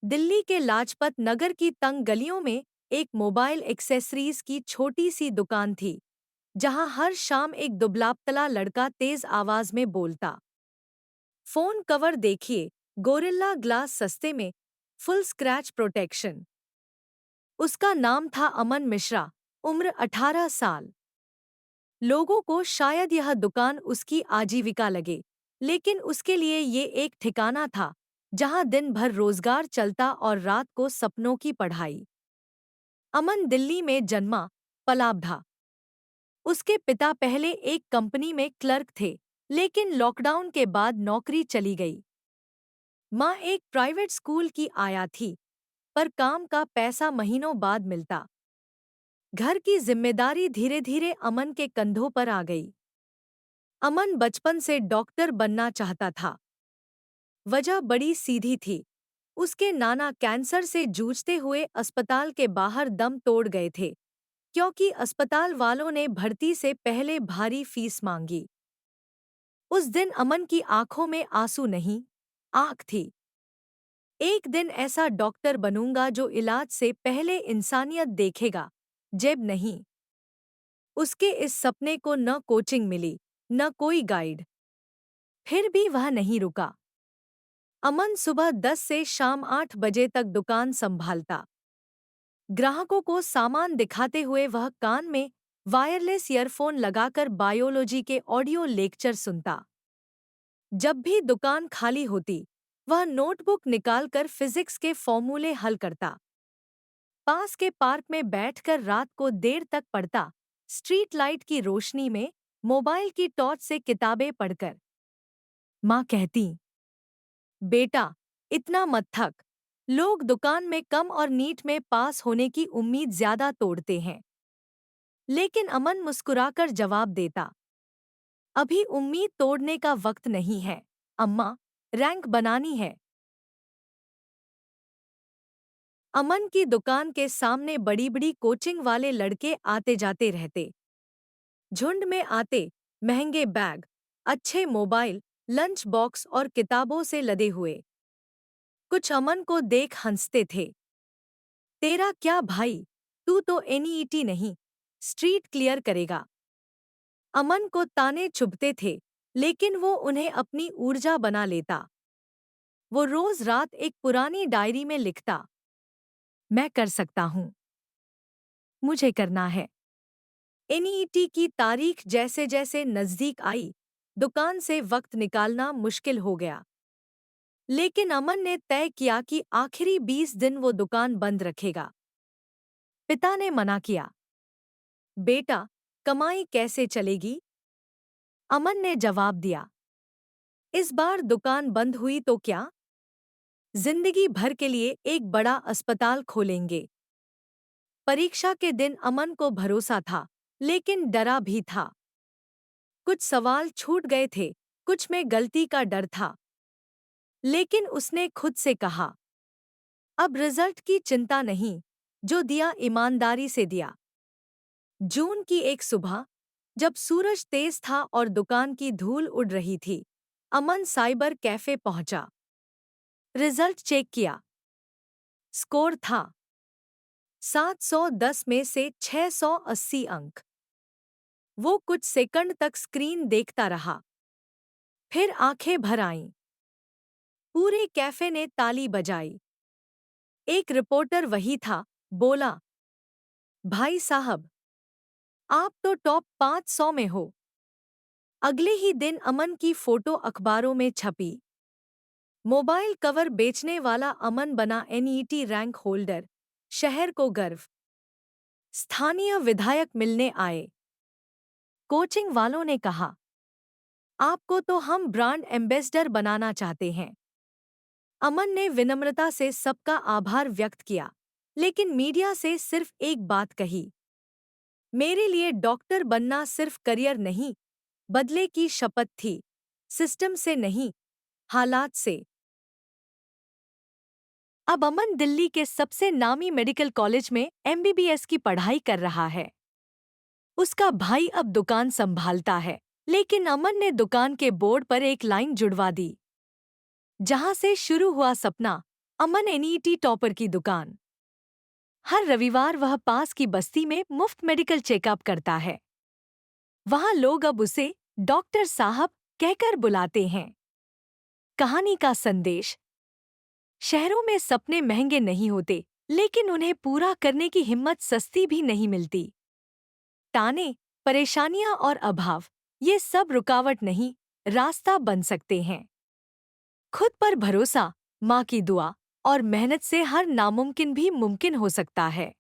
दिल्ली के लाजपत नगर की तंग गलियों में एक मोबाइल एक्सेसरीज की छोटी सी दुकान थी, जहां हर शाम एक दुबलापतला लड़का तेज आवाज में बोलता, फोन कवर देखिए, गोरिल्ला ग्लास सस्ते में, फुल स्क्रैच प्रोटेक्शन। उसका नाम था अमन मिश्रा, उम्र 18 साल। लोगों को शायद यह दुकान उसकी आजीविका लगे, लेकिन उसके लिए ये एक ठिकाना था जहां दिन भर रोजगार चलता और रात को सपनों की पढ़ाई। अमन दिल्ली में जन्मा, पला बढ़ा। उसके पिता पहले एक कंपनी में क्लर्क थे, लेकिन लॉकडाउन के बाद नौकरी चली गई। माँ एक प्राइवेट स्कूल की आया थी, पर काम का पैसा महीनों बाद मिलता। घर की जिम्मेदारी धीरे धीरे अमन के कंधों पर आ गई। अमन बचपन से डॉक्टर बनना चाहता था। वजह बड़ी सीधी थी। उसके नाना कैंसर से जूझते हुए अस्पताल के बाहर दम तोड़ गए थे, क्योंकि अस्पताल वालों ने भर्ती से पहले भारी फीस मांगी। उस दिन अमन की आंखों में आंसू नहीं, आंख थी। एक दिन ऐसा डॉक्टर बनूंगा जो इलाज से पहले इंसानियत देखेगा, जेब नहीं। उसके इस सपने को न कोचिंग मिली, न कोई गाइड। फिर भी वह नहीं रुका। अमन सुबह 10 से शाम 8 बजे तक दुकान संभालता। ग्राहकों को सामान दिखाते हुए वह कान में वायरलेस ईयरफोन लगाकर बायोलॉजी के ऑडियो लेक्चर सुनता। जब भी दुकान खाली होती, वह नोटबुक निकालकर फिजिक्स के फॉर्मूले हल करता। पास के पार्क में बैठकर रात को देर तक पढ़ता, स्ट्रीट लाइट की रोशनी में, मोबाइल की टॉर्च से किताबें पढ़कर। माँ कहती, बेटा, इतना मत थक। लोग दुकान में कम और नीट में पास होने की उम्मीद ज्यादा तोड़ते हैं। लेकिन अमन मुस्कुराकर जवाब देता, अभी उम्मीद तोड़ने का वक्त नहीं है, अम्मा, रैंक बनानी है। अमन की दुकान के सामने बड़ी बड़ी कोचिंग वाले लड़के आते जाते रहते। झुंड में आते, महंगे बैग, अच्छे मोबाइल, लंच बॉक्स और किताबों से लदे हुए। कुछ अमन को देख हंसते थे। तेरा क्या भाई, तू तो एनईटी नहीं, स्ट्रीट क्लियर करेगा। अमन को ताने चुभते थे, लेकिन वो उन्हें अपनी ऊर्जा बना लेता। वो रोज रात एक पुरानी डायरी में लिखता, मैं कर सकता हूँ, मुझे करना है। एनईटी की तारीख जैसे जैसे नजदीक आई, दुकान से वक्त निकालना मुश्किल हो गया। लेकिन अमन ने तय किया कि आखिरी 20 दिन वो दुकान बंद रखेगा। पिता ने मना किया, बेटा, कमाई कैसे चलेगी? अमन ने जवाब दिया, इस बार दुकान बंद हुई तो क्या? जिंदगी भर के लिए एक बड़ा अस्पताल खोलेंगे। परीक्षा के दिन अमन को भरोसा था, लेकिन डरा भी था। कुछ सवाल छूट गए थे, कुछ में गलती का डर था। लेकिन उसने खुद से कहा, अब रिजल्ट की चिंता नहीं, जो दिया ईमानदारी से दिया। जून की एक सुबह, जब सूरज तेज था और दुकान की धूल उड़ रही थी, अमन साइबर कैफे पहुंचा। रिजल्ट चेक किया। स्कोर था 710 में से 680 अंक। वो कुछ सेकंड तक स्क्रीन देखता रहा, फिर आंखें भर आईं। पूरे कैफे ने ताली बजाई। एक रिपोर्टर वही था, बोला, भाई साहब, आप तो टॉप 500 में हो। अगले ही दिन अमन की फोटो अखबारों में छपी। मोबाइल कवर बेचने वाला अमन बना एनईटी रैंक होल्डर, शहर को गर्व। स्थानीय विधायक मिलने आए। कोचिंग वालों ने कहा, आपको तो हम ब्रांड एम्बेसडर बनाना चाहते हैं। अमन ने विनम्रता से सबका आभार व्यक्त किया, लेकिन मीडिया से सिर्फ एक बात कही, मेरे लिए डॉक्टर बनना सिर्फ करियर नहीं, बदले की शपथ थी, सिस्टम से नहीं, हालात से। अब अमन दिल्ली के सबसे नामी मेडिकल कॉलेज में एमबीबीएस की पढ़ाई कर रहा है। उसका भाई अब दुकान संभालता है, लेकिन अमन ने दुकान के बोर्ड पर एक लाइन जुड़वा दी, जहां से शुरू हुआ सपना, अमन एनईटी टॉपर की दुकान। हर रविवार वह पास की बस्ती में मुफ्त मेडिकल चेकअप करता है। वहां लोग अब उसे डॉक्टर साहब कहकर बुलाते हैं। कहानी का संदेश। शहरों में सपने महंगे नहीं होते, लेकिन उन्हें पूरा करने की हिम्मत सस्ती भी नहीं मिलती। ताने, परेशानियां और अभाव, ये सब रुकावट नहीं, रास्ता बन सकते हैं। खुद पर भरोसा, माँ की दुआ और मेहनत से हर नामुमकिन भी मुमकिन हो सकता है।